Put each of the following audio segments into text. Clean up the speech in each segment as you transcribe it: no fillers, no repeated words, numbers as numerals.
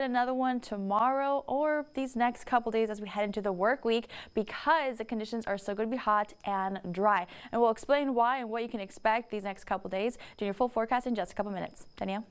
Another one tomorrow or these next couple days as we head into the work week, because the conditions are still going to be hot and dry. And we'll explain why and what you can expect these next couple days. Do your full forecast in just a couple minutes. Danielle?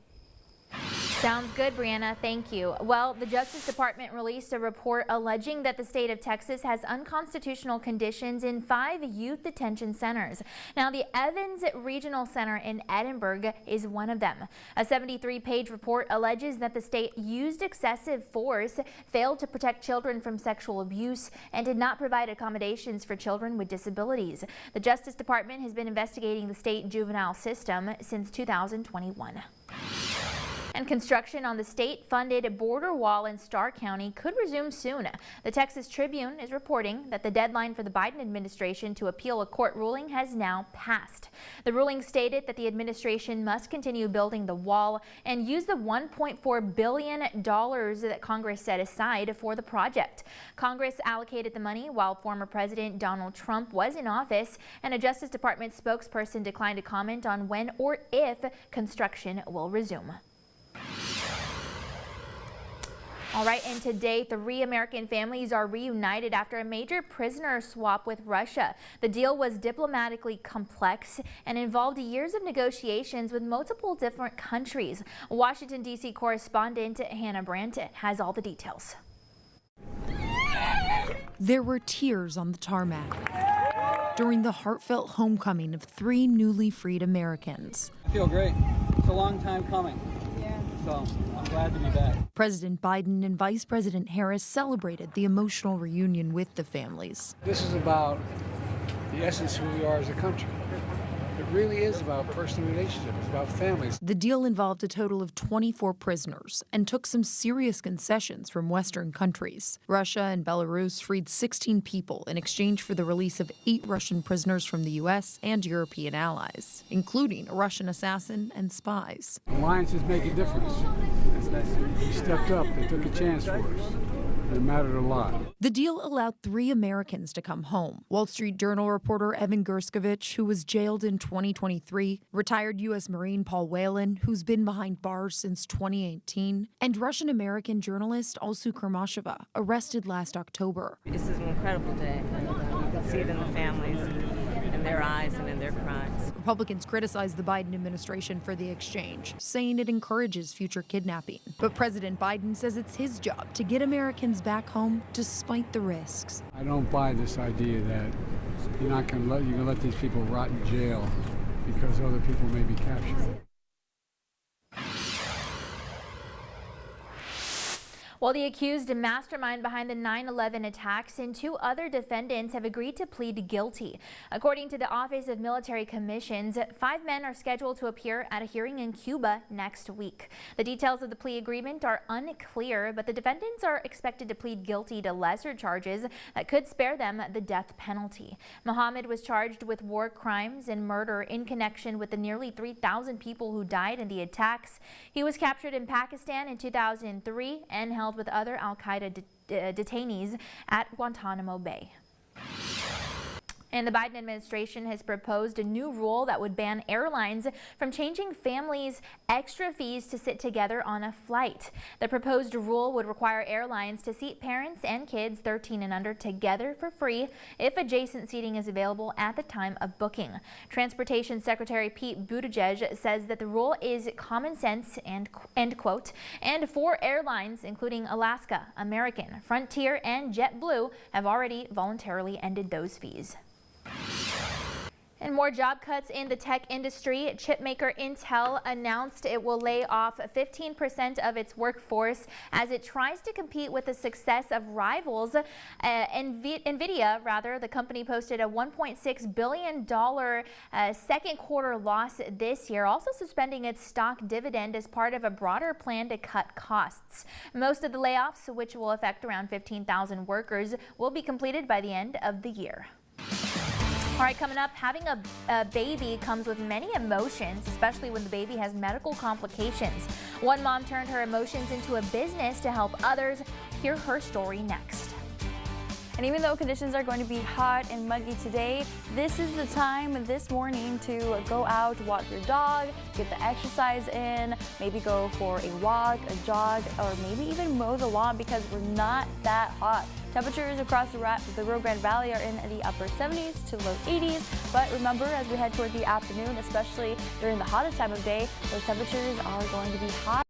Sounds good, Brianna. Thank you. Well, the Justice Department released a report alleging that the state of Texas has unconstitutional conditions in 5 youth detention centers. Now, the Evans Regional Center in Edinburgh is one of them. A 73-page report alleges that the state used excessive force, failed to protect children from sexual abuse, and did not provide accommodations for children with disabilities. The Justice Department has been investigating the state juvenile system since 2021. And construction on the state-funded border wall in Starr County could resume soon. The Texas Tribune is reporting that the deadline for the Biden administration to appeal a court ruling has now passed. The ruling stated that the administration must continue building the wall and use the $1.4 billion that Congress set aside for the project. Congress allocated the money while former President Donald Trump was in office, and a Justice Department spokesperson declined to comment on when or if construction will resume. All right, and today 3 American families are reunited after a major prisoner swap with Russia. The deal was diplomatically complex and involved years of negotiations with multiple different countries. Washington, D.C. correspondent Hannah Brandt has all the details. There were tears on the tarmac during the heartfelt homecoming of 3 newly freed Americans. I feel great. It's a long time coming. So I'm glad to be back. President Biden and Vice President Harris celebrated the emotional reunion with the families. This is about the essence of who we are as a country. It really is about personal relationships. It's about families. The deal involved a total of 24 prisoners and took some serious concessions from Western countries. Russia and Belarus freed 16 people in exchange for the release of 8 Russian prisoners from the U.S. and European allies, including a Russian assassin and spies. Alliances make a difference. They stepped up. They took a chance for us. It mattered a lot. The deal allowed 3 Americans to come home. Wall Street Journal reporter Evan Gerskovich, who was jailed in 2023, retired U.S. Marine Paul Whelan, who's been behind bars since 2018, and Russian-American journalist Alsu Kurmasheva, arrested last October. This is an incredible day. You can see it in the families, in their eyes and in their cries. Republicans criticized the Biden administration for the exchange, saying it encourages future kidnapping. But President Biden says it's his job to get Americans back home despite the risks. I don't buy this idea that you're going to let these people rot in jail because other people may be captured. Well, the accused mastermind behind the 9/11 attacks and 2 other defendants have agreed to plead guilty. According to the Office of Military Commissions, 5 men are scheduled to appear at a hearing in Cuba next week. The details of the plea agreement are unclear, but the defendants are expected to plead guilty to lesser charges that could spare them the death penalty. Mohammed was charged with war crimes and murder in connection with the nearly 3,000 people who died in the attacks. He was captured in Pakistan in 2003 and held with other al-Qaeda detainees at Guantanamo Bay. And the Biden administration has proposed a new rule that would ban airlines from charging families extra fees to sit together on a flight. The proposed rule would require airlines to seat parents and kids 13 and under together for free if adjacent seating is available at the time of booking. Transportation Secretary Pete Buttigieg says that the rule is common sense and end quote. And 4 airlines, including Alaska, American, Frontier, and JetBlue, have already voluntarily ended those fees. And more job cuts in the tech industry. Chipmaker Intel announced it will lay off 15% of its workforce as it tries to compete with the success of rivals. Nvidia, the company posted a $1.6 billion second quarter loss this year, also suspending its stock dividend as part of a broader plan to cut costs. Most of the layoffs, which will affect around 15,000 workers, will be completed by the end of the year. All right, coming up, having a baby comes with many emotions, especially when the baby has medical complications. One mom turned her emotions into a business to help others. Hear her story next. And even though conditions are going to be hot and muggy today, this is the time this morning to go out, walk your dog, get the exercise in, maybe go for a walk, a jog, or maybe even mow the lawn because we're not that hot. Temperatures across the Rio Grande Valley are in the upper 70s to low 80s, but remember, as we head toward the afternoon, especially during the hottest time of day, those temperatures are going to be hot.